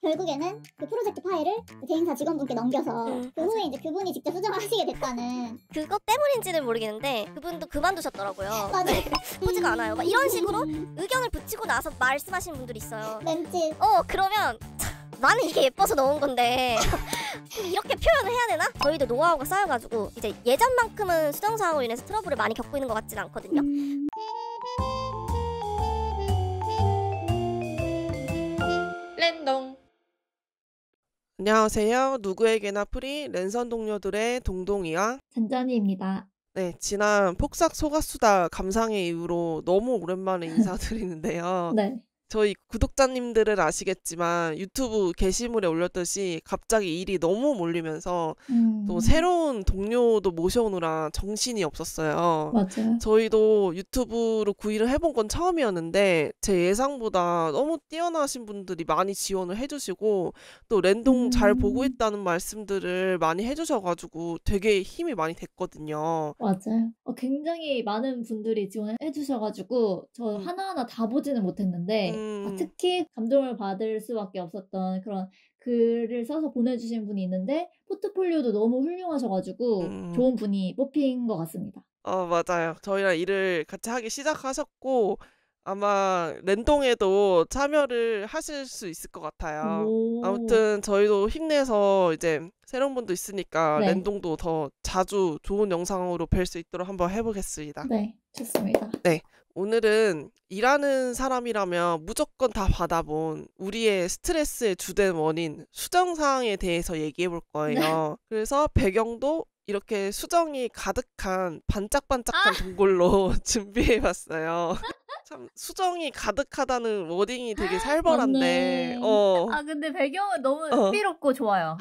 결국에는 그 프로젝트 파일을 그 대행사 직원분께 넘겨서 그 후에 이제 그분이 직접 수정을 하시게 됐다는. 그것 때문인지는 모르겠는데 그분도 그만두셨더라고요. 맞아. 예쁘지가 않아요. 막 이런 식으로 의견을 붙이고 나서 말씀하시는 분들이 있어요. 멘트. 그러면 나는 이게 예뻐서 넣은 건데 이렇게 표현을 해야 되나? 저희도 노하우가 쌓여가지고 이제 예전만큼은 수정사항으로 인해서 트러블을 많이 겪고 있는 것 같진 않거든요. 랜덤. 안녕하세요. 누구에게나 프리 랜선 동료들의 동동이와 잔잔이입니다. 네, 지난 폭삭 소가수다 감상회 이후로 너무 오랜만에 인사드리는데요. 네. 저희 구독자님들은 아시겠지만 유튜브 게시물에 올렸듯이 갑자기 일이 너무 몰리면서 또 새로운 동료도 모셔오느라 정신이 없었어요. 맞아요. 저희도 유튜브로 구일을 해본 건 처음이었는데 제 예상보다 너무 뛰어나신 분들이 많이 지원을 해주시고 또 랜동 잘 보고 있다는 말씀들을 많이 해주셔가지고 되게 힘이 많이 됐거든요. 맞아요. 굉장히 많은 분들이 지원해 주셔가지고 저 하나하나 다 보지는 못했는데 특히 감동을 받을 수밖에 없었던 그런 글을 써서 보내주신 분이 있는데 포트폴리오도 너무 훌륭하셔가지고 좋은 분이 뽑힌 것 같습니다. 맞아요. 저희랑 일을 같이 하기 시작하셨고 아마 랜동에도 참여를 하실 수 있을 것 같아요. 아무튼 저희도 힘내서 이제 새로운 분도 있으니까 네. 랜동도 더 자주 좋은 영상으로 뵐 수 있도록 한번 해보겠습니다. 네, 좋습니다. 네, 오늘은 일하는 사람이라면 무조건 다 받아본 우리의 스트레스의 주된 원인 수정사항에 대해서 얘기해 볼 거예요. 그래서 배경도 이렇게 수정이 가득한 반짝반짝한 동굴로 준비해 봤어요. 참 수정이 가득하다는 워딩이 되게 살벌한데 맞네. 근데 배경은 너무 흥미롭고 좋아요.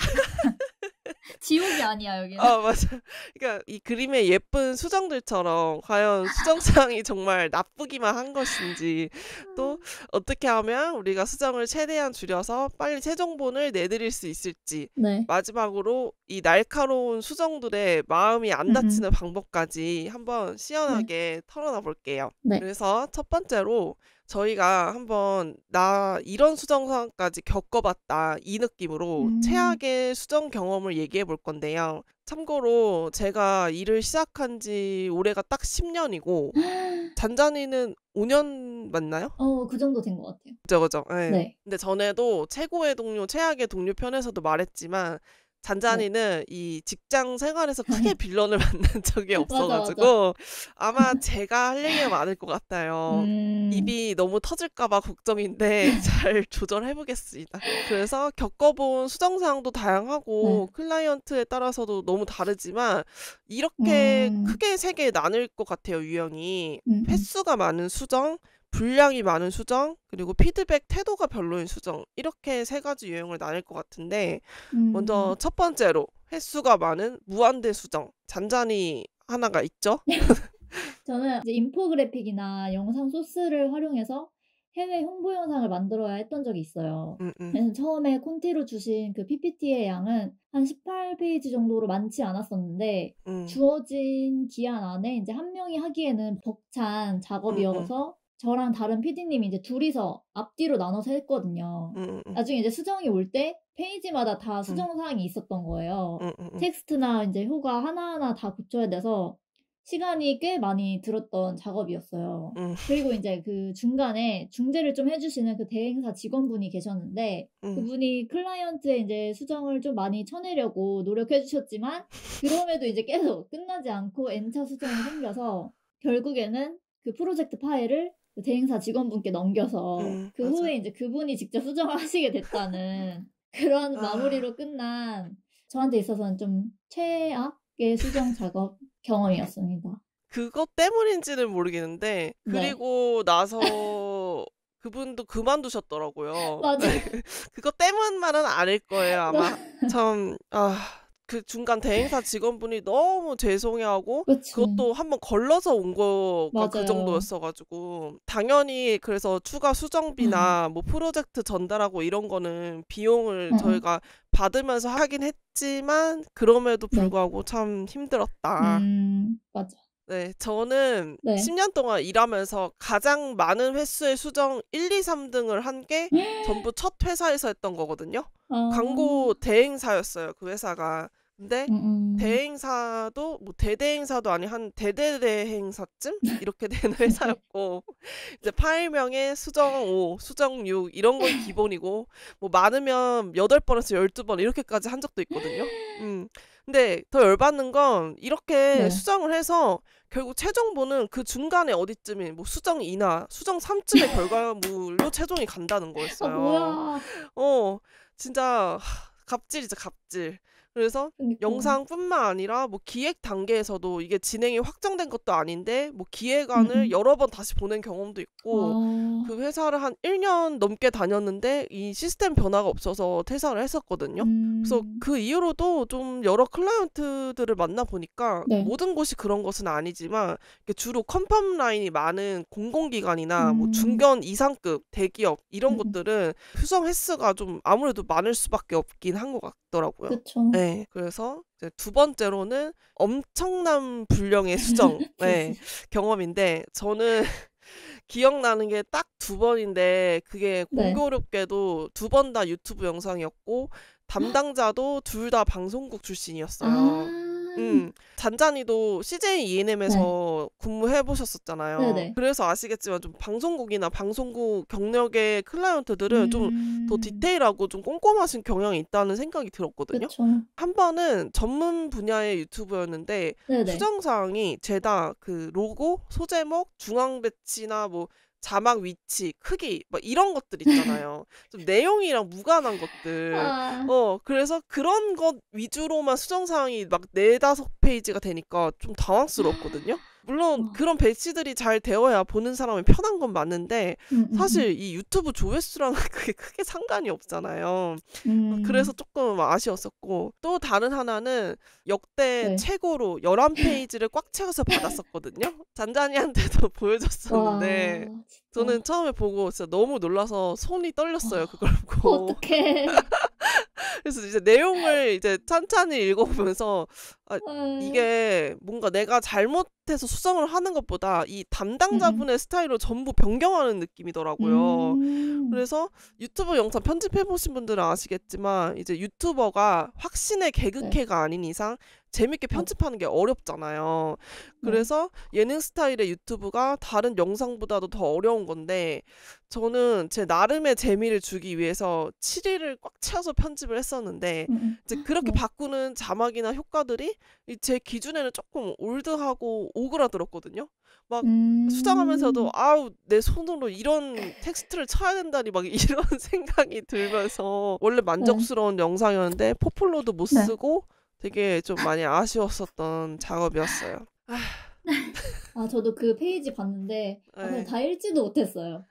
지옥이 아니야 여기는. 맞아. 그러니까 이 그림의 예쁜 수정들처럼 과연 수정사항이 정말 나쁘기만 한 것인지 또 어떻게 하면 우리가 수정을 최대한 줄여서 빨리 최종본을 내드릴 수 있을지 네. 마지막으로 이 날카로운 수정들의 마음이 안 다치는 방법까지 한번 시원하게 털어놔 볼게요. 네. 그래서 첫 번째로 저희가 한번 나 이런 수정사항까지 겪어봤다 이 느낌으로 최악의 수정 경험을 얘기해 볼 건데요. 참고로 제가 일을 시작한 지 올해가 딱 10년이고 잔잔이는 5년 맞나요? 그 정도 된 것 같아요. 그죠. 네. 네. 근데 전에도 최고의 동료, 최악의 동료 편에서도 말했지만 잔잔이는 이 직장 생활에서 크게 빌런을 만난 적이 없어가지고 아마 제가 할 얘기가 많을 것 같아요. 입이 너무 터질까봐 걱정인데 잘 조절해보겠습니다. 그래서 겪어본 수정사항도 다양하고 클라이언트에 따라서도 너무 다르지만 이렇게 크게 세 개에 나눌 것 같아요, 유형이. 횟수가 많은 수정, 분량이 많은 수정, 그리고 피드백 태도가 별로인 수정, 이렇게 세 가지 유형을 나눌 것 같은데 먼저 첫 번째로 횟수가 많은 무한대 수정, 잔잔히 하나가 있죠? 저는 이제 인포그래픽이나 영상 소스를 활용해서 해외 홍보 영상을 만들어야 했던 적이 있어요. 그래서 처음에 콘티로 주신 그 PPT의 양은 한 18페이지 정도로 많지 않았었는데 주어진 기한 안에 이제 한 명이 하기에는 벅찬 작업이어서 저랑 다른 PD님이 이제 둘이서 앞뒤로 나눠서 했거든요. 나중에 이제 수정이 올 때 페이지마다 다 수정사항이 있었던 거예요. 텍스트나 이제 효과 하나하나 다 고쳐야 돼서 시간이 꽤 많이 들었던 작업이었어요. 그리고 이제 그 중간에 중재를 좀 해주시는 그 대행사 직원분이 계셨는데 그분이 클라이언트의 이제 수정을 좀 많이 쳐내려고 노력해 주셨지만 그럼에도 이제 계속 끝나지 않고 N차 수정이 생겨서 결국에는 그 프로젝트 파일을 그 대행사 직원분께 넘겨서 그 후에 이제 그분이 직접 수정을 하시게 됐다는 그런 마무리로 끝난 저한테 있어서는 좀 최악의 수정 작업 경험이었습니다. 그것 때문인지는 모르겠는데 그리고 나서 그분도 그만두셨더라고요. 맞아요. 그것 때문만은 아닐 거예요 아마. 참 그 중간 대행사 직원분이 너무 죄송해하고 그것도 한번 걸러서 온 거가 그 정도였어가지고 당연히 그래서 추가 수정비나 뭐 프로젝트 전달하고 이런 거는 비용을 저희가 받으면서 하긴 했지만 그럼에도 불구하고 참 힘들었다. 맞아. 네, 저는 네. 10년 동안 일하면서 가장 많은 횟수의 수정 1, 2, 3등을 한 게 전부 첫 회사에서 했던 거거든요. 광고 대행사였어요, 그 회사가. 근데 대행사도 뭐 대대행사도 아니 한 대대대행사쯤 이렇게 되는 회사였고 이제 파일명에 수정 5, 수정 6 이런 건 기본이고 뭐 많으면 8번에서 12번 이렇게까지 한 적도 있거든요. 근데 더 열받는 건 이렇게 네. 수정을 해서 결국 최종본은 그 중간에 어디쯤인 뭐 수정 2나 수정 3쯤의 결과물로 최종이 간다는 아, 거였어요. 뭐야. 진짜 갑질이죠, 갑질. 그래서 그러니까. 영상뿐만 아니라 뭐 기획 단계에서도 이게 진행이 확정된 것도 아닌데 뭐 기획안을 여러 번 다시 보낸 경험도 있고 그 회사를 한 1년 넘게 다녔는데 이 시스템 변화가 없어서 퇴사를 했었거든요. 그래서 그 이후로도 좀 여러 클라이언트들을 만나보니까 네. 모든 곳이 그런 것은 아니지만 이게 주로 컨펌 라인이 많은 공공기관이나 뭐 중견 이상급 대기업 이런 곳들은 수정 횟수가 좀 아무래도 많을 수밖에 없긴 한 것 같더라고요. 그쵸. 네, 그래서 이제 두 번째로는 엄청난 분량의 수정 네, 경험인데 저는 기억나는 게 딱 2번인데 그게 네. 공교롭게도 2번 다 유튜브 영상이었고 담당자도 둘 다 방송국 출신이었어요. 아. 잔잔이도 CJ ENM에서 근무해 보셨었잖아요. 네네. 그래서 아시겠지만 좀 방송국이나 방송국 경력의 클라이언트들은 좀 더 디테일하고 좀 꼼꼼하신 경향이 있다는 생각이 들었거든요. 그쵸. 한 번은 전문 분야의 유튜브였는데 네네. 수정사항이 죄다 그 로고, 소제목, 중앙 배치나 뭐 자막 위치, 크기 막 이런 것들 있잖아요. 좀 내용이랑 무관한 것들. 그래서 그런 것 위주로만 수정사항이 막 4-5페이지가 되니까 좀 당황스럽거든요. 물론 그런 배치들이 잘 되어야 보는 사람이 편한 건 맞는데 사실 이 유튜브 조회수랑은 그게 크게 상관이 없잖아요. 그래서 조금 아쉬웠었고 또 다른 하나는 역대 네. 최고로 11페이지를 꽉 채워서 받았었거든요. 잔잔이한테도 보여줬었는데 와, 진짜. 저는 처음에 보고 진짜 너무 놀라서 손이 떨렸어요. 그걸 보고. 어떡해. 그래서 이제 내용을 이제 찬찬히 읽어보면서 이게 뭔가 내가 잘못해서 수정을 하는 것보다 이 담당자분의 스타일로 전부 변경하는 느낌이더라고요. 그래서 유튜브 영상 편집해보신 분들은 아시겠지만 이제 유튜버가 확신의 개그캐가 아닌 이상 재밌게 편집하는 게 어렵잖아요. 그래서 예능 스타일의 유튜브가 다른 영상보다도 더 어려운 건데 저는 제 나름의 재미를 주기 위해서 7일을 꽉 채워서 편집을 했었는데 이제 그렇게 바꾸는 자막이나 효과들이 제 기준에는 조금 올드하고 오그라들었거든요. 막 수정하면서도 아우 내 손으로 이런 텍스트를 쳐야 된다니 막 이런 생각이 들면서 원래 만족스러운 영상이었는데 포플로도 못 쓰고 되게 좀 많이 아쉬웠었던 작업이었어요. 아, 저도 그 페이지 봤는데 그냥 다 읽지도 못했어요.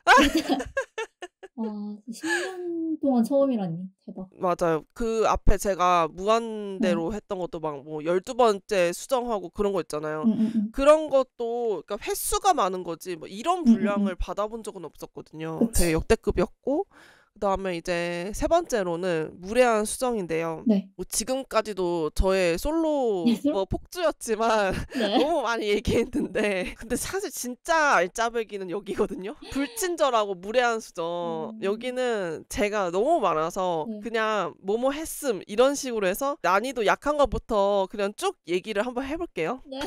와, 10년 동안 처음이라니. 대박. 맞아요. 그 앞에 제가 무한대로 했던 것도 막 뭐 12번째 수정하고 그런 거 있잖아요. 그런 것도 그러니까 횟수가 많은 거지 뭐 이런 분량을 받아본 적은 없었거든요. 되게 역대급이었고 그다음에 이제 세 번째로는 무례한 수정인데요. 네. 뭐 지금까지도 저의 솔로 뭐 폭주였지만 네. 너무 많이 얘기했는데 근데 사실 진짜 알짜배기는 여기거든요. 불친절하고 무례한 수정. 여기는 제가 너무 많아서 그냥 뭐뭐 했음 이런 식으로 해서 난이도 약한 것부터 그냥 쭉 얘기를 한번 해볼게요. 네.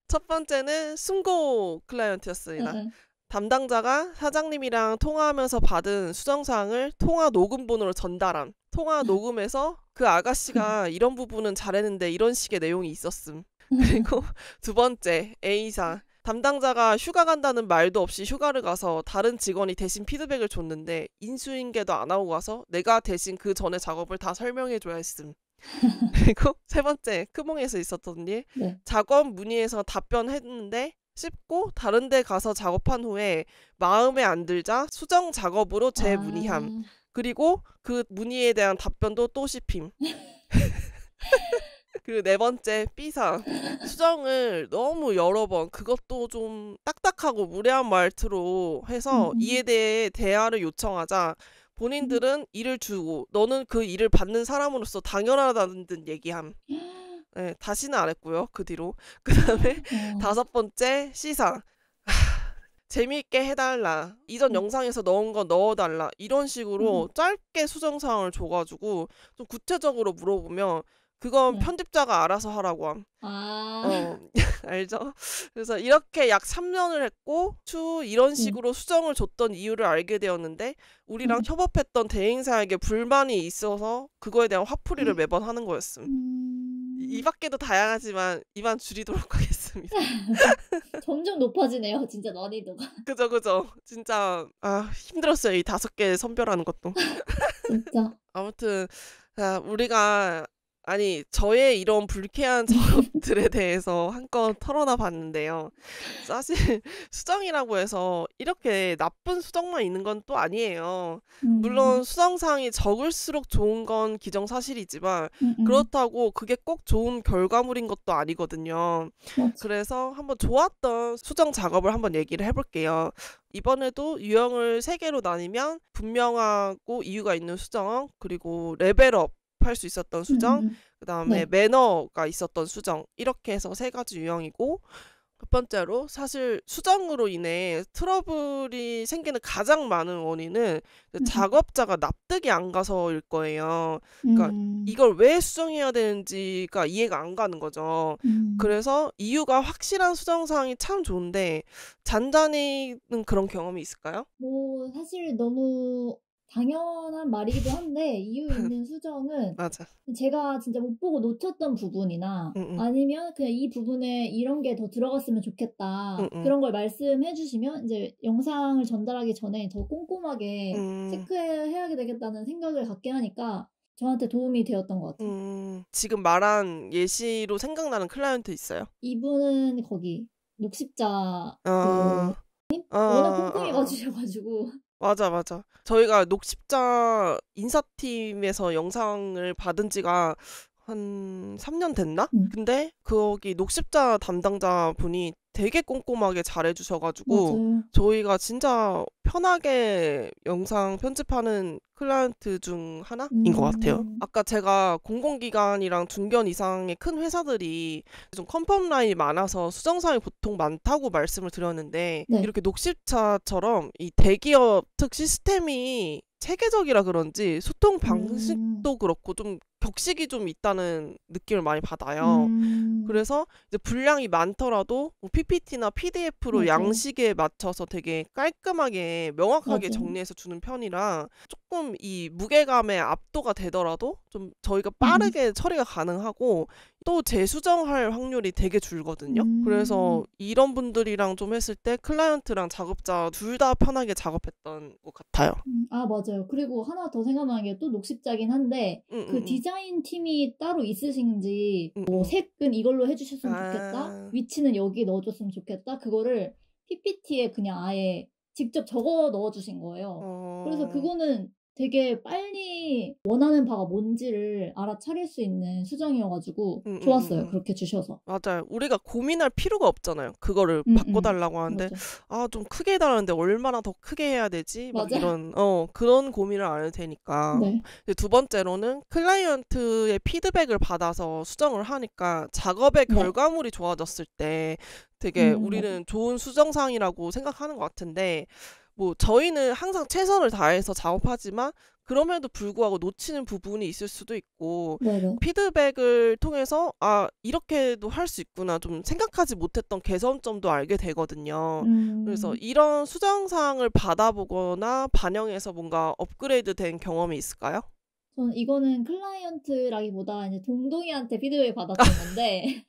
첫 번째는 승고 클라이언트였습니다. 담당자가 사장님이랑 통화하면서 받은 수정사항을 통화 녹음본으로 전달함. 통화 녹음에서 그 아가씨가 이런 부분은 잘했는데 이런 식의 내용이 있었음. 그리고 두 번째 A사. 담당자가 휴가 간다는 말도 없이 휴가를 가서 다른 직원이 대신 피드백을 줬는데 인수인계도 안 하고 가서 내가 대신 그 전에 작업을 다 설명해줘야 했음. 그리고 세 번째 크몽에서 있었던 일. 작업 문의해서 답변했는데 씹고 다른 데 가서 작업한 후에 마음에 안 들자 수정 작업으로 재문의함. 그리고 그 문의에 대한 답변도 또 씹힘. 그리고 네 번째 B사. 수정을 너무 여러 번 그것도 좀 딱딱하고 무례한 말투로 해서 이에 대해 대화를 요청하자 본인들은 일을 주고 너는 그 일을 받는 사람으로서 당연하다는 듯 얘기함. 네, 다시는 안 했고요. 그 뒤로. 그다음에 어. 5번째 시사. 재미있게 해달라. 이전 영상에서 넣은 거 넣어달라. 이런 식으로 짧게 수정사항을 줘가지고 좀 구체적으로 물어보면 그건 네. 편집자가 알아서 하라고 함. 아. 알죠? 그래서 이렇게 약 3년을 했고 이런 식으로 수정을 줬던 이유를 알게 되었는데 우리랑 협업했던 대행사에게 불만이 있어서 그거에 대한 화풀이를 매번 하는 거였음. 이 밖에도 다양하지만 이만 줄이도록 하겠습니다. 점점 높아지네요. 진짜 난이도가. 그죠. 진짜 힘들었어요. 이 5개 선별하는 것도. 진짜. 아무튼 우리가 저의 이런 불쾌한 작업들에 대해서 한껏 털어놔 봤는데요. 사실 수정이라고 해서 이렇게 나쁜 수정만 있는 건 또 아니에요. 물론 수정사항이 적을수록 좋은 건 기정사실이지만 그렇다고 그게 꼭 좋은 결과물인 것도 아니거든요. 맞아. 그래서 한번 좋았던 수정 작업을 한번 얘기를 해볼게요. 이번에도 유형을 3개로 나뉘면 분명하고 이유가 있는 수정, 그리고 레벨업 할 수 있었던 수정, 그 다음에 네. 매너가 있었던 수정, 이렇게 해서 3가지 유형이고, 첫 번째로 사실 수정으로 인해 트러블이 생기는 가장 많은 원인은 작업자가 납득이 안 가서일 거예요. 그러니까 이걸 왜 수정해야 되는지가 이해가 안 가는 거죠. 그래서 이유가 확실한 수정사항이 참 좋은데 잔잔이는 그런 경험이 있을까요? 뭐 사실 너무 당연한 말이기도 한데 이유 있는 수정은 맞아. 제가 진짜 못 보고 놓쳤던 부분이나 아니면 그냥 이 부분에 이런 게 더 들어갔으면 좋겠다 그런 걸 말씀해 주시면 이제 영상을 전달하기 전에 더 꼼꼼하게 체크해야 되겠다는 생각을 갖게 하니까 저한테 도움이 되었던 것 같아요. 지금 말한 예시로 생각나는 클라이언트 있어요? 이분은 거기 녹십자 어, 워낙 꼼꼼히 봐주셔가지고 맞아. 저희가 녹십자 인사팀에서 영상을 받은 지가 한 3년 됐나? 근데 거기 녹십자 담당자 분이 되게 꼼꼼하게 잘해주셔가지고 맞아요. 저희가 진짜 편하게 영상 편집하는 클라이언트 중 하나인 것 같아요. 아까 제가 공공기관이랑 중견 이상의 큰 회사들이 좀 컨펌 라인이 많아서 수정사항이 보통 많다고 말씀을 드렸는데 네. 이렇게 녹십자처럼 이 대기업 특 시스템이 체계적이라 그런지 소통 방식도 그렇고 좀 격식이 좀 있다는 느낌을 많이 받아요. 그래서 이제 분량이 많더라도 뭐 PPT나 PDF로 맞아요. 양식에 맞춰서 되게 깔끔하게 명확하게 맞아요. 정리해서 주는 편이라 조금 이 무게감에 압도가 되더라도 좀 저희가 빠르게 처리가 가능하고 또 재수정할 확률이 되게 줄거든요. 그래서 이런 분들이랑 좀 했을 때 클라이언트랑 작업자 둘 다 편하게 작업했던 것 같아요. 아, 맞아요. 그리고 하나 더 생각나는 게 또 녹십자긴 한데 그 디자인 팀이 따로 있으신지 뭐 색은 이걸로 해주셨으면 좋겠다, 위치는 여기 넣어줬으면 좋겠다, 그거를 PPT에 그냥 아예 직접 적어 넣어주신 거예요. 그래서 그거는 되게 빨리 원하는 바가 뭔지를 알아차릴 수 있는 수정이어가지고 좋았어요. 그렇게 주셔서. 맞아요. 우리가 고민할 필요가 없잖아요. 그거를 바꿔달라고 하는데 맞아. 좀 크게 해달라는데 얼마나 더 크게 해야 되지? 막 맞아. 이런 그런 고민을 안 해도 되니까. 네. 이제 두 번째로는 클라이언트의 피드백을 받아서 수정을 하니까 작업의 네. 결과물이 좋아졌을 때 되게 우리는 좋은 수정사항이라고 생각하는 것 같은데 뭐 저희는 항상 최선을 다해서 작업하지만 그럼에도 불구하고 놓치는 부분이 있을 수도 있고 네네. 피드백을 통해서 이렇게도 할 수 있구나 좀 생각하지 못했던 개선점도 알게 되거든요. 그래서 이런 수정사항을 받아보거나 반영해서 뭔가 업그레이드 된 경험이 있을까요? 저는 이거는 클라이언트라기보다 이제 동동이한테 피드백 받았던 건데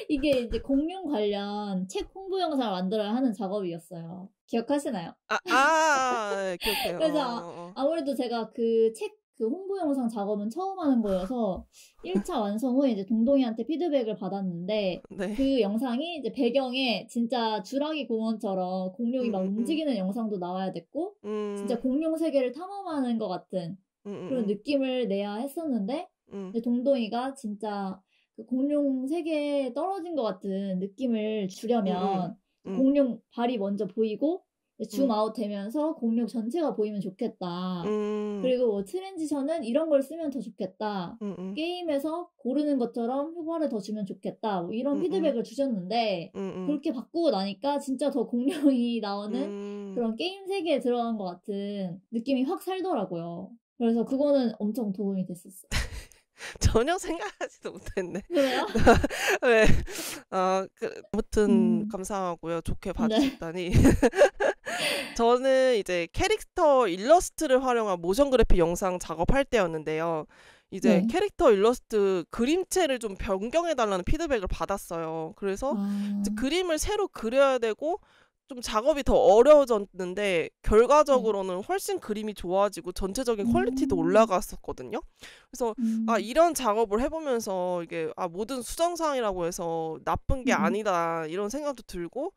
이게 이제 공룡 관련 책 홍보 영상을 만들어야 하는 작업이었어요. 기억하시나요? 네, 기억해요. 그래서 아무래도 제가 그 책 그 홍보 영상 작업은 처음 하는 거여서 1차 완성 후에 이제 동동이한테 피드백을 받았는데 네. 그 영상이 이제 배경에 진짜 주라기 공원처럼 공룡이 막 움직이는 영상도 나와야 됐고 진짜 공룡 세계를 탐험하는 것 같은 그런 느낌을 내야 했었는데 근데 동동이가 진짜 그 공룡 세계에 떨어진 것 같은 느낌을 주려면 공룡 발이 먼저 보이고 줌아웃 되면서 공룡 전체가 보이면 좋겠다. 그리고 뭐 트랜지션은 이런 걸 쓰면 더 좋겠다. 게임에서 고르는 것처럼 효과를 더 주면 좋겠다. 뭐 이런 피드백을 주셨는데 그렇게 바꾸고 나니까 진짜 더 공룡이 나오는 그런 게임 세계에 들어간 것 같은 느낌이 확 살더라고요. 그래서 그거는 엄청 도움이 됐었어요. 전혀 생각하지도 못했네. 그래요? 네. 아무튼 음. 감사하고요. 좋게 네. 봐주셨다니. 저는 이제 캐릭터 일러스트를 활용한 모션 그래픽 영상 작업할 때였는데요. 이제 네. 캐릭터 일러스트 그림체를 좀 변경해달라는 피드백을 받았어요. 그래서 이제 아. 그림을 새로 그려야 되고 좀 작업이 더 어려워졌는데 결과적으로는 훨씬 그림이 좋아지고 전체적인 퀄리티도 음. 올라갔었거든요. 그래서 음. 이런 작업을 해보면서 이게 모든 수정사항이라고 해서 나쁜 게 아니다 이런 생각도 들고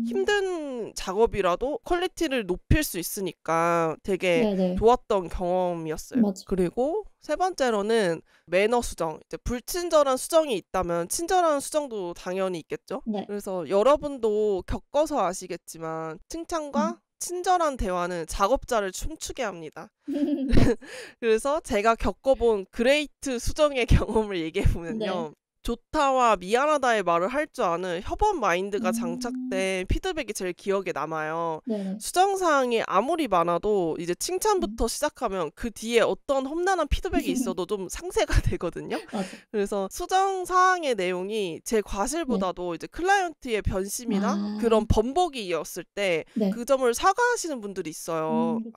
힘든 작업이라도 퀄리티를 높일 수 있으니까 되게 네네. 좋았던 경험이었어요. 맞아. 그리고 세 번째로는 매너 수정. 이제 불친절한 수정이 있다면 친절한 수정도 당연히 있겠죠. 네. 그래서 여러분도 겪어서 아시겠지만 칭찬과 친절한 대화는 작업자를 춤추게 합니다. 네. 그래서 제가 겪어본 그레이트 수정의 경험을 얘기해보면요. 좋다와 미안하다의 말을 할 줄 아는 협업 마인드가 장착된 피드백이 제일 기억에 남아요. 네네. 수정사항이 아무리 많아도 이제 칭찬부터 시작하면 그 뒤에 어떤 험난한 피드백이 있어도 좀 상쇄가 되거든요. 맞아. 그래서 수정사항의 내용이 제 과실보다도 이제 클라이언트의 변심이나 그런 번복이었을 때 네. 그 점을 사과하시는 분들이 있어요. 그쵸.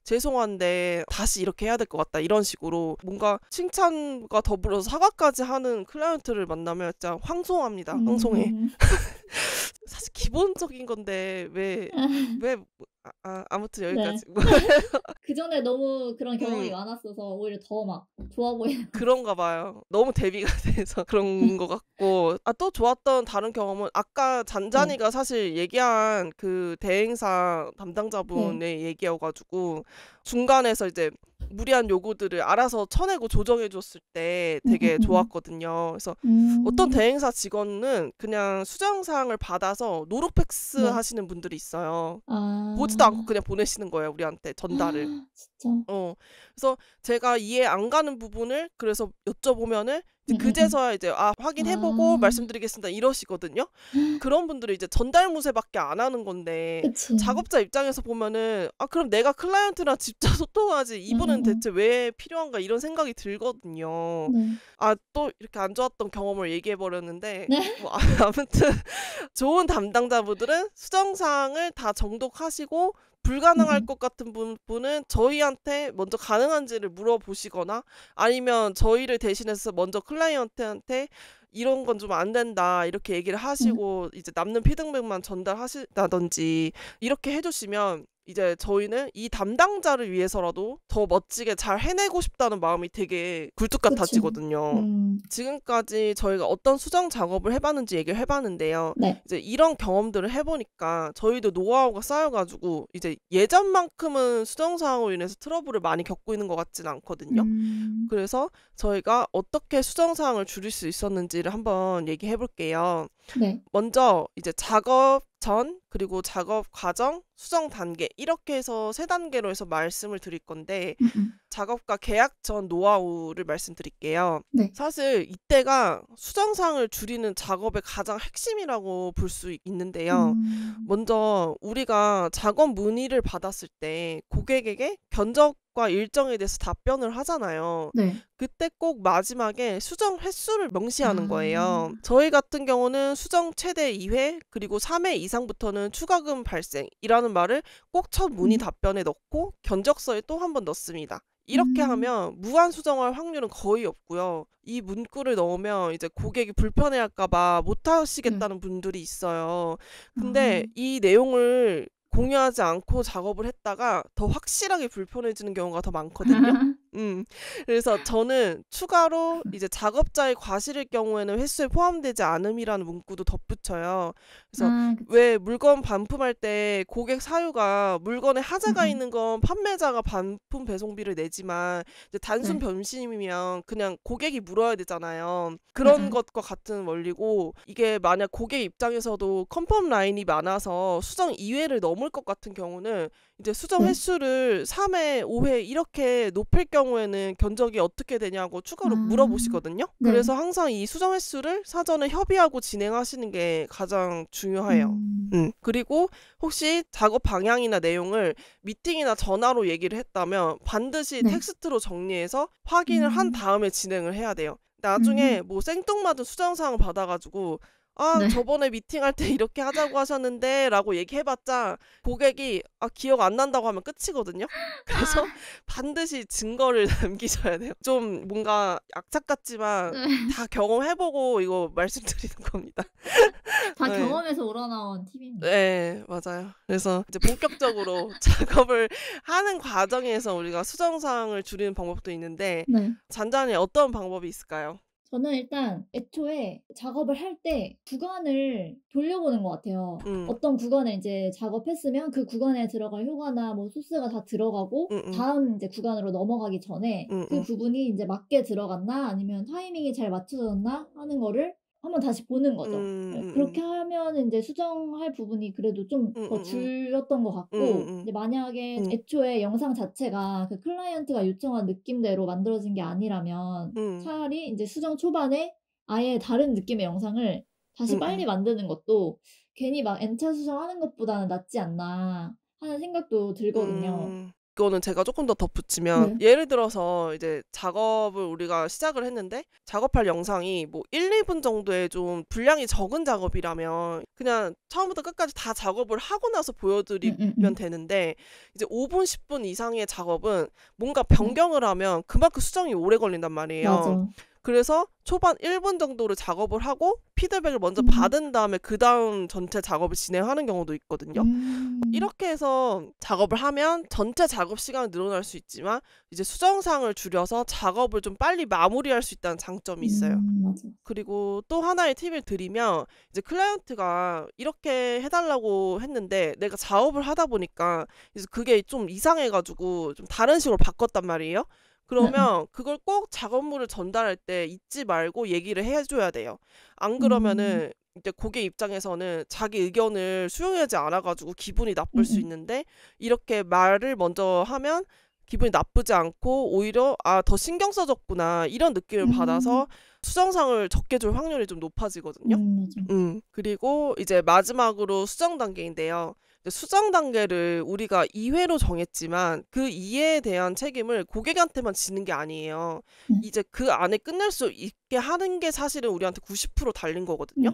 죄송한데 다시 이렇게 해야 될 것 같다 이런 식으로 뭔가 칭찬과 더불어서 사과까지 하는 클라이언트를 만나면 진짜 황송합니다. 황송해. 사실 기본적인 건데 왜 아무튼 여기까지. 그 전에 너무 그런 경험이 많았어서 오히려 더 막 좋아 보이는. 그런가 봐요. 너무 대비가 돼서 그런 것 같고. 또 좋았던 다른 경험은 아까 잔잔이가 사실 얘기한 그 대행사 담당자분의 얘기여가지고 중간에서 이제 무리한 요구들을 알아서 쳐내고 조정해 줬을 때 되게 좋았거든요. 그래서 어떤 대행사 직원은 그냥 수정사항을 받아서 노루팩스 하시는 분들이 있어요. 보지도 않고 그냥 보내시는 거예요, 우리한테 전달을. 진짜. 그래서 제가 이해 안 가는 부분을 그래서 여쭤보면은 이제 그제서야 이제 확인해보고 말씀드리겠습니다 이러시거든요. 그런 분들이 이제 전달무새밖에 안 하는 건데 그치. 작업자 입장에서 보면은 그럼 내가 클라이언트랑 직접 소통하지 이분은 대체 왜 필요한가 이런 생각이 들거든요. 또 이렇게 안 좋았던 경험을 얘기해버렸는데 뭐 아무튼 좋은 담당자분들은 수정사항을 다 정독하시고 불가능할 것 같은 부분은 저희한테 먼저 가능한지를 물어보시거나 아니면 저희를 대신해서 먼저 클라이언트한테 이런 건 좀 안 된다 이렇게 얘기를 하시고 이제 남는 피드백만 전달하시다든지 이렇게 해주시면 이제 저희는 이 담당자를 위해서라도 더 멋지게 잘 해내고 싶다는 마음이 되게 굴뚝 같아지거든요. 지금까지 저희가 어떤 수정 작업을 해봤는지 얘기를 해봤는데요. 이제 이런 경험들을 해보니까 저희도 노하우가 쌓여가지고 이제 예전만큼은 수정 사항으로 인해서 트러블을 많이 겪고 있는 것 같지는 않거든요. 그래서 저희가 어떻게 수정 사항을 줄일 수 있었는지를 한번 얘기해 볼게요. 먼저 이제 작업 전 그리고 작업 과정, 수정 단계 이렇게 해서 세 단계로 해서 말씀을 드릴 건데 작업과 계약 전 노하우를 말씀드릴게요. 사실 이때가 수정사항을 줄이는 작업의 가장 핵심이라고 볼 수 있는데요. 먼저 우리가 작업 문의를 받았을 때 고객에게 견적과 일정에 대해서 답변을 하잖아요. 그때 꼭 마지막에 수정 횟수를 명시하는 거예요. 저희 같은 경우는 수정 최대 2회 그리고 3회 이상부터는 추가금 발생이라는 말을 꼭 첫 문의 답변에 넣고 견적서에 또 한 번 넣습니다. 이렇게 하면 무한 수정할 확률은 거의 없고요. 이 문구를 넣으면 이제 고객이 불편해할까봐 못하시겠다는 분들이 있어요. 근데 이 내용을 공유하지 않고 작업을 했다가 더 확실하게 불편해지는 경우가 더 많거든요. 그래서 저는 추가로 이제 작업자의 과실일 경우에는 횟수에 포함되지 않음이라는 문구도 덧붙여요. 그래서 그치. 왜 물건 반품할 때 고객 사유가 물건에 하자가 음. 있는 건 판매자가 반품 배송비를 내지만 이제 단순 네. 변심이면 그냥 고객이 물어야 되잖아요. 그런 네. 것과 같은 원리고 이게 만약 고객 입장에서도 컨펌 라인이 많아서 수정 2회를 넘을 것 같은 경우는 이제 수정 네. 횟수를 3회, 5회 이렇게 높일 경우에는 견적이 어떻게 되냐고 추가로 아. 물어보시거든요. 네. 그래서 항상 이 수정 횟수를 사전에 협의하고 진행하시는 게 가장 중요해요. 그리고 혹시 작업 방향이나 내용을 미팅이나 전화로 얘기를 했다면 반드시 네. 텍스트로 정리해서 확인을 한 다음에 진행을 해야 돼요. 나중에 뭐 생뚱맞은 수정사항 받아가지고 네. 저번에 미팅할 때 이렇게 하자고 하셨는데 라고 얘기해봤자 고객이 기억 안 난다고 하면 끝이거든요. 그래서 반드시 증거를 남기셔야 돼요. 좀 뭔가 악착 같지만 네. 다 경험해보고 이거 말씀드리는 겁니다. 다 네. 경험에서 우러나온 팁입니다. 네, 맞아요. 그래서 이제 본격적으로 작업을 하는 과정에서 우리가 수정사항을 줄이는 방법도 있는데 네. 잔잔히 어떤 방법이 있을까요? 저는 일단 애초에 작업을 할 때 구간을 돌려보는 것 같아요. 어떤 구간에 이제 작업했으면 그 구간에 들어갈 효과나 뭐 소스가 다 들어가고 다음 이제 구간으로 넘어가기 전에 그 부분이 이제 맞게 들어갔나 아니면 타이밍이 잘 맞춰졌나 하는 거를 한번 다시 보는 거죠. 그렇게 하면 이제 수정할 부분이 그래도 좀 더 줄였던 것 같고 이제 만약에 애초에 영상 자체가 그 클라이언트가 요청한 느낌대로 만들어진 게 아니라면 차라리 이제 수정 초반에 아예 다른 느낌의 영상을 다시 빨리 만드는 것도 괜히 막 N차 수정하는 것보다는 낫지 않나 하는 생각도 들거든요. 이거는 제가 조금 더 덧붙이면 예를 들어서 이제 작업을 우리가 시작을 했는데 작업할 영상이 뭐 1, 2분 정도의 좀 분량이 적은 작업이라면 그냥 처음부터 끝까지 다 작업을 하고 나서 보여드리면 되는데 이제 5분, 10분 이상의 작업은 뭔가 변경을 하면 그만큼 수정이 오래 걸린단 말이에요. 맞아. 그래서 초반 1분 정도를 작업을 하고 피드백을 먼저 받은 다음에 그 다음 전체 작업을 진행하는 경우도 있거든요. 이렇게 해서 작업을 하면 전체 작업 시간은 늘어날 수 있지만 이제 수정사항을 줄여서 작업을 좀 빨리 마무리할 수 있다는 장점이 있어요. 맞아. 그리고 또 하나의 팁을 드리면 이제 클라이언트가 이렇게 해달라고 했는데 내가 작업을 하다 보니까 이제 그게 좀 이상해가지고 좀 다른 식으로 바꿨단 말이에요. 그러면 그걸 꼭 작업물을 전달할 때 잊지 말고 얘기를 해줘야 돼요. 안 그러면은 이제 고객 입장에서는 자기 의견을 수용하지 않아가지고 기분이 나쁠 수 있는데 이렇게 말을 먼저 하면 기분이 나쁘지 않고 오히려 더 신경 써줬구나 이런 느낌을 받아서 수정사항을 적게 줄 확률이 좀 높아지거든요. 맞아. 그리고 이제 마지막으로 수정 단계인데요. 수정 단계를 우리가 2회로 정했지만 그 2회에 대한 책임을 고객한테만 지는 게 아니에요. 이제 그 안에 끝낼 수 있게 하는 게 사실은 우리한테 90% 달린 거거든요.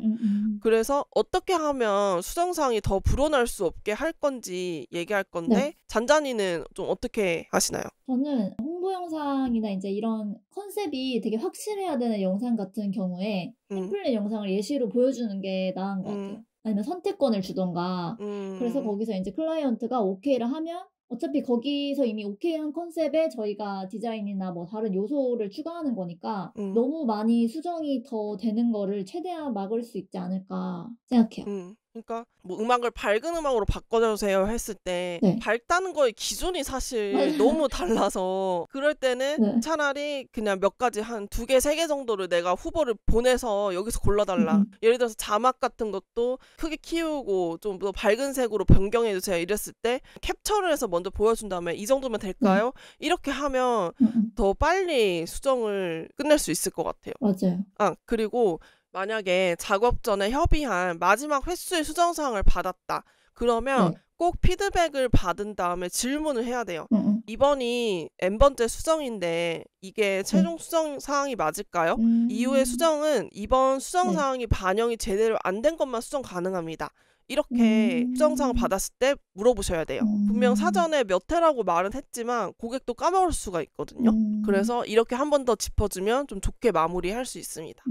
그래서 어떻게 하면 수정사항이 더 불어날 수 없게 할 건지 얘기할 건데 잔잔이는 좀 어떻게 하시나요? 저는 홍보 영상이나 이제 이런 컨셉이 되게 확실해야 되는 영상 같은 경우에 템플릿 영상을 예시로 보여주는 게 나은 것 같아요. 아니면 선택권을 주던가. 그래서 거기서 이제 클라이언트가 오케이를 하면 어차피 거기서 이미 오케이한 컨셉에 저희가 디자인이나 뭐 다른 요소를 추가하는 거니까 너무 많이 수정이 더 되는 거를 최대한 막을 수 있지 않을까 생각해요. 그러니까 뭐 음악을 밝은 음악으로 바꿔주세요 했을 때 밝다는 거의 기준이 사실 너무 달라서 그럴 때는 차라리 그냥 몇 가지 한 2개, 3개 정도를 내가 후보를 보내서 여기서 골라달라. 예를 들어서 자막 같은 것도 크게 키우고 좀 더 밝은 색으로 변경해주세요 이랬을 때 캡처를 해서 먼저 보여준 다음에 이 정도면 될까요? 이렇게 하면 더 빨리 수정을 끝낼 수 있을 것 같아요. 맞아요. 그리고 만약에 작업 전에 협의한 마지막 횟수의 수정사항을 받았다. 그러면 꼭 피드백을 받은 다음에 질문을 해야 돼요. 이번이 N번째 수정인데 이게 최종 수정 사항이 맞을까요? 이후의 수정은 이번 수정 사항이 반영이 제대로 안 된 것만 수정 가능합니다. 이렇게 수정사항 받았을 때 물어보셔야 돼요. 분명 사전에 몇 회라고 말은 했지만 고객도 까먹을 수가 있거든요. 그래서 이렇게 한 번 더 짚어주면 좀 좋게 마무리할 수 있습니다.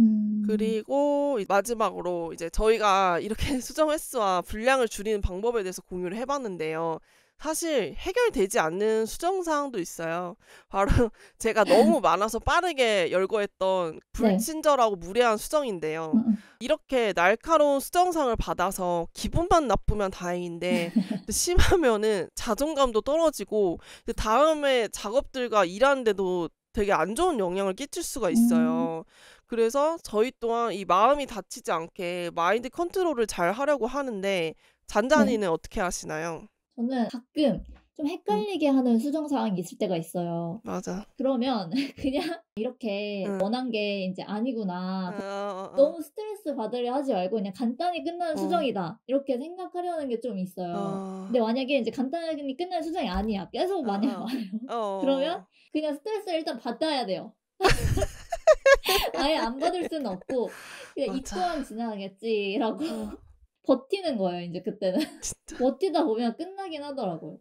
그리고 마지막으로 이제 저희가 이렇게 수정 횟수와 분량을 줄이는 방법에 대해서 공유를 해봤는데요. 사실 해결되지 않는 수정사항도 있어요. 바로 제가 너무 많아서 빠르게 열거했던 불친절하고 무례한 수정인데요. 이렇게 날카로운 수정사항을 받아서 기분만 나쁘면 다행인데 심하면은 자존감도 떨어지고 다음에 작업들과 일하는데도 되게 안 좋은 영향을 끼칠 수가 있어요. 그래서 저희 또한 이 마음이 다치지 않게 마인드 컨트롤을 잘 하려고 하는데 잔잔이는 어떻게 하시나요? 저는 가끔 좀 헷갈리게 하는 수정사항이 있을 때가 있어요. 맞아. 그러면 그냥 이렇게 원한 게 이제 아니구나. 너무 스트레스 받으려 하지 말고 그냥 간단히 끝나는 수정이다. 이렇게 생각하려는 게 좀 있어요. 근데 만약에 이제 간단히 끝나는 수정이 아니야. 계속 많이 와요. 그러면 그냥 스트레스를 일단 받아야 돼요. 아예 안 받을 수는 없고 그냥 이 또한 지나가겠지라고 버티는 거예요. 이제 그때는 버티다 보면 끝나긴 하더라고요.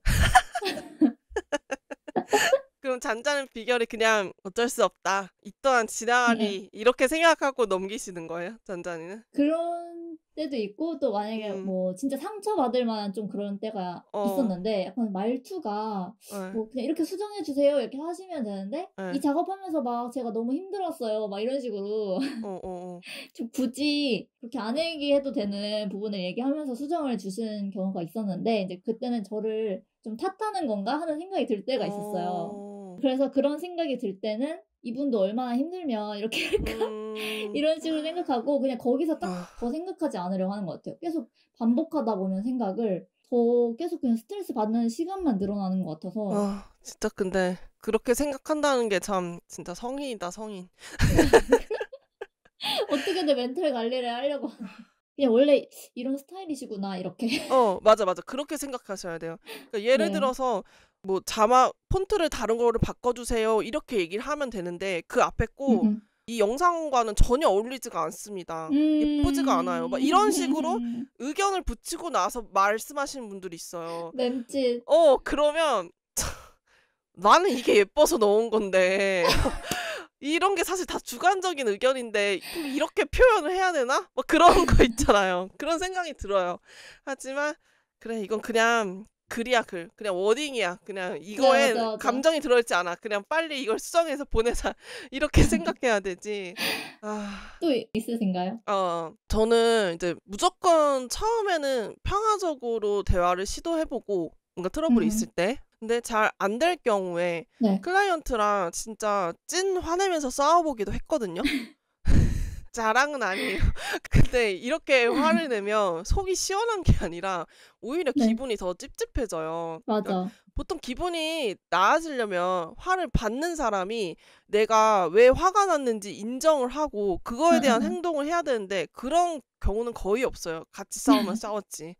그럼 잔잔한 비결이 그냥 어쩔 수 없다. 이 또한 지나가리 이렇게 생각하고 넘기시는 거예요? 잔잔이는? 그런 때도 있고 또 만약에 뭐 진짜 상처받을 만한 좀 그런 때가 있었는데 약간 말투가 뭐 그냥 이렇게 수정해 주세요 이렇게 하시면 되는데 이 작업하면서 막 제가 너무 힘들었어요 막 이런 식으로 좀 굳이 그렇게 안 얘기해도 되는 부분을 얘기하면서 수정을 주신 경우가 있었는데 이제 그때는 저를 좀 탓하는 건가 하는 생각이 들 때가 있었어요. 그래서 그런 생각이 들 때는 이분도 얼마나 힘들면 이렇게 할까? 이런 식으로 생각하고 그냥 거기서 딱 더 생각하지 않으려고 하는 것 같아요. 계속 반복하다 보면 생각을 더 계속 그냥 스트레스 받는 시간만 늘어나는 것 같아서. 진짜 근데 그렇게 생각한다는 게 참 진짜 성인이다 성인. 어떻게든 멘탈 관리를 하려고 그냥 원래 이런 스타일이시구나 이렇게. 맞아. 그렇게 생각하셔야 돼요. 그러니까 예를 들어서 뭐 자막 폰트를 다른 거를 바꿔주세요 이렇게 얘기를 하면 되는데 그 앞에 꼭 이 영상과는 전혀 어울리지가 않습니다. 예쁘지가 않아요. 막 이런 식으로 의견을 붙이고 나서 말씀하시는 분들이 있어요. 맴짓. 그러면 나는 이게 예뻐서 넣은 건데 이런 게 사실 다 주관적인 의견인데 이렇게 표현을 해야 되나? 막 그런 거 있잖아요. 그런 생각이 들어요. 하지만 그래 이건 그냥 글이야 글. 그냥 워딩이야. 그냥 이거에 맞아. 감정이 들어있지 않아. 그냥 빨리 이걸 수정해서 보내자. 이렇게 생각해야 되지. 또 있으신가요? 저는 이제 무조건 처음에는 평화적으로 대화를 시도해보고 뭔가 트러블이 있을 때 근데 잘 안 될 경우에 클라이언트랑 진짜 찐 화내면서 싸워보기도 했거든요. 자랑은 아니에요. 근데 이렇게 화를 내면 속이 시원한 게 아니라 오히려 기분이 더 찝찝해져요. 맞아. 그러니까 보통 기분이 나아지려면 화를 받는 사람이 내가 왜 화가 났는지 인정을 하고 그거에 대한 행동을 해야 되는데 그런 경우는 거의 없어요. 같이 싸우면 싸웠지.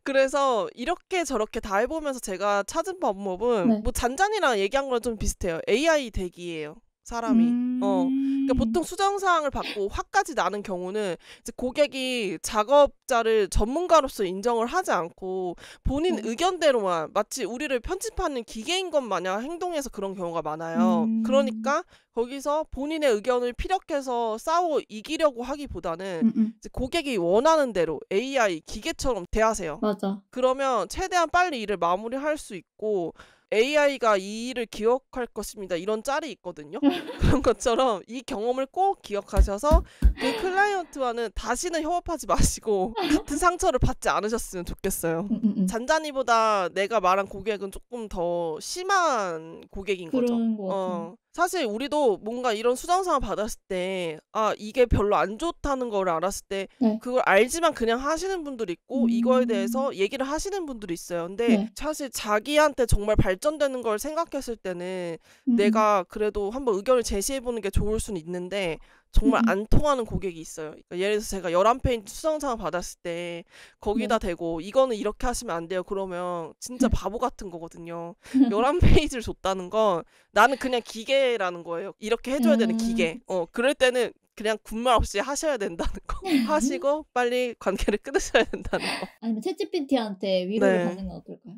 그래서 이렇게 저렇게 다 해보면서 제가 찾은 방법은 뭐 잔잔이랑 얘기한 거랑 좀 비슷해요. AI 대기예요. 사람이. 그러니까 보통 수정사항을 받고 화까지 나는 경우는 이제 고객이 작업자를 전문가로서 인정을 하지 않고 본인 의견대로만 마치 우리를 편집하는 기계인 것 마냥 행동해서 그런 경우가 많아요. 그러니까 거기서 본인의 의견을 피력해서 싸워 이기려고 하기보다는 이제 고객이 원하는 대로 AI 기계처럼 대하세요. 맞아. 그러면 최대한 빨리 일을 마무리할 수 있고 AI가 이 일을 기억할 것입니다. 이런 짤이 있거든요. 그런 것처럼 이 경험을 꼭 기억하셔서 그 클라이언트와는 다시는 협업하지 마시고 같은 상처를 받지 않으셨으면 좋겠어요. 잔잔이보다 내가 말한 고객은 조금 더 심한 고객인 거죠. 그런 것 같아요. 사실 우리도 뭔가 이런 수정사항을 받았을 때 이게 별로 안 좋다는 거를 알았을 때 그걸 알지만 그냥 하시는 분들이 있고 이거에 대해서 얘기를 하시는 분들이 있어요. 근데 사실 자기한테 정말 발전되는 걸 생각했을 때는 내가 그래도 한번 의견을 제시해보는 게 좋을 수는 있는데 정말 안 통하는 고객이 있어요. 그러니까 예를 들어서 제가 11페이지 수정사항 받았을 때 거기다 대고 이거는 이렇게 하시면 안 돼요. 그러면 진짜 바보 같은 거거든요. 11페이지를 줬다는 건 나는 그냥 기계라는 거예요. 이렇게 해줘야 되는 기계. 그럴 때는 그냥 군말 없이 하셔야 된다는 거. 하시고 빨리 관계를 끊으셔야 된다는 거. 아니면 챗GPT한테 위로를 받는 건 어떨까요?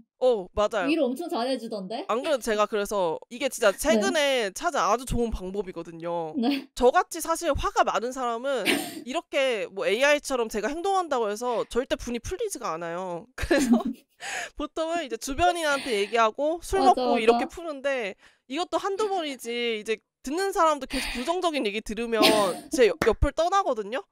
맞아요. 위로 엄청 잘해주던데? 안 그래도 제가 그래서 이게 진짜 최근에 찾은 아주 좋은 방법이거든요. 네. 저같이 사실 화가 많은 사람은 이렇게 뭐 AI처럼 제가 행동한다고 해서 절대 분이 풀리지가 않아요. 그래서 보통은 이제 주변인한테 얘기하고 술 맞아, 먹고 맞아. 이렇게 푸는데 이것도 한두 번이지 이제 듣는 사람도 계속 부정적인 얘기 들으면 제 옆을 떠나거든요.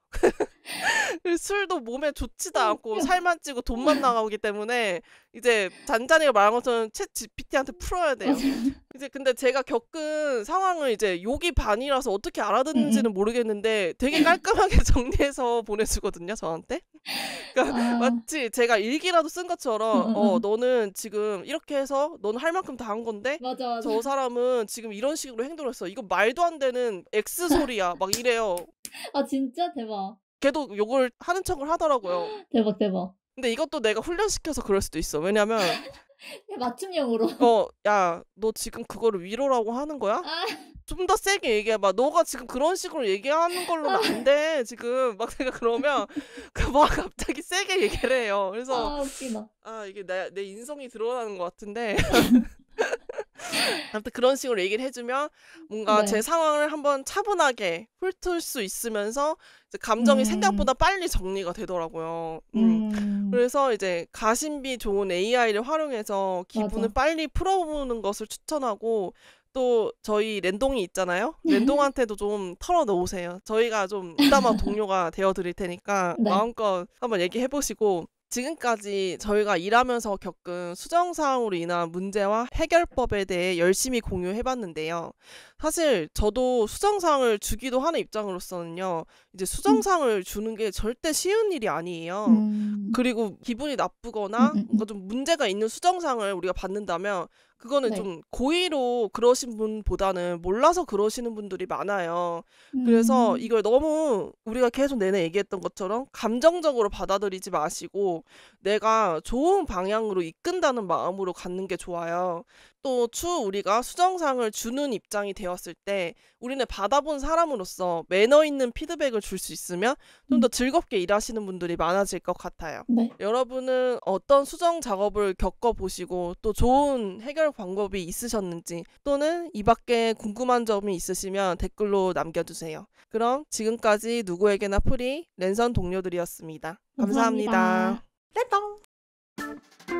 술도 몸에 좋지도 않고 살만 찌고 돈만 나가기 때문에 이제 잔잔이가 말한 것처럼 챗 GPT한테 풀어야 돼요. 이제 근데 제가 겪은 상황을 이제 욕이 반이라서 어떻게 알아듣는지는 모르겠는데 되게 깔끔하게 정리해서 보내주거든요, 저한테. 그러니까 마치 제가 일기라도 쓴 것처럼 너는 지금 이렇게 해서 너는 할 만큼 다 한 건데 맞아. 저 사람은 지금 이런 식으로 행동했어. 이거 말도 안 되는 X 소리야. 막 이래요. 아 진짜 대박. 걔도 욕을 하는 척을 하더라고요. 대박. 근데 이것도 내가 훈련시켜서 그럴 수도 있어. 왜냐면 맞춤형으로. 야, 너 지금 그거를 위로라고 하는 거야? 좀 더 세게 얘기해봐. 너가 지금 그런 식으로 얘기하는 걸로는 안 돼. 지금 막 내가 그러면 막 갑자기 세게 얘기를 해요. 그래서 웃기다. 이게 내 인성이 드러나는 것 같은데 아무튼 그런 식으로 얘기를 해주면 뭔가 네. 제 상황을 한번 차분하게 훑을 수 있으면서 이제 감정이 생각보다 빨리 정리가 되더라고요. 그래서 이제 가심비 좋은 AI를 활용해서 기분을 맞아. 빨리 풀어보는 것을 추천하고 또 저희 랜동이 있잖아요. 랜동한테도 좀 털어놓으세요. 저희가 좀 이따마 동료가 되어드릴 테니까 네. 마음껏 한번 얘기해보시고 지금까지 저희가 일하면서 겪은 수정사항으로 인한 문제와 해결법에 대해 열심히 공유해봤는데요. 사실 저도 수정사항을 주기도 하는 입장으로서는요. 이제 수정사항을 주는 게 절대 쉬운 일이 아니에요. 그리고 기분이 나쁘거나 뭔가 좀 문제가 있는 수정사항을 우리가 받는다면 그거는 네. 좀 고의로 그러신 분보다는 몰라서 그러시는 분들이 많아요. 그래서 이걸 너무 우리가 계속 내내 얘기했던 것처럼 감정적으로 받아들이지 마시고 내가 좋은 방향으로 이끈다는 마음으로 갖는 게 좋아요. 또 추후 우리가 수정사항을 주는 입장이 되었을 때 우리는 받아본 사람으로서 매너 있는 피드백을 줄 수 있으면 좀 더 즐겁게 일하시는 분들이 많아질 것 같아요. 네. 여러분은 어떤 수정 작업을 겪어보시고 또 좋은 해결 방법이 있으셨는지 또는 이 밖에 궁금한 점이 있으시면 댓글로 남겨주세요. 그럼 지금까지 누구에게나 프리 랜선 동료들이었습니다. 감사합니다. 감사합니다. 랜덤!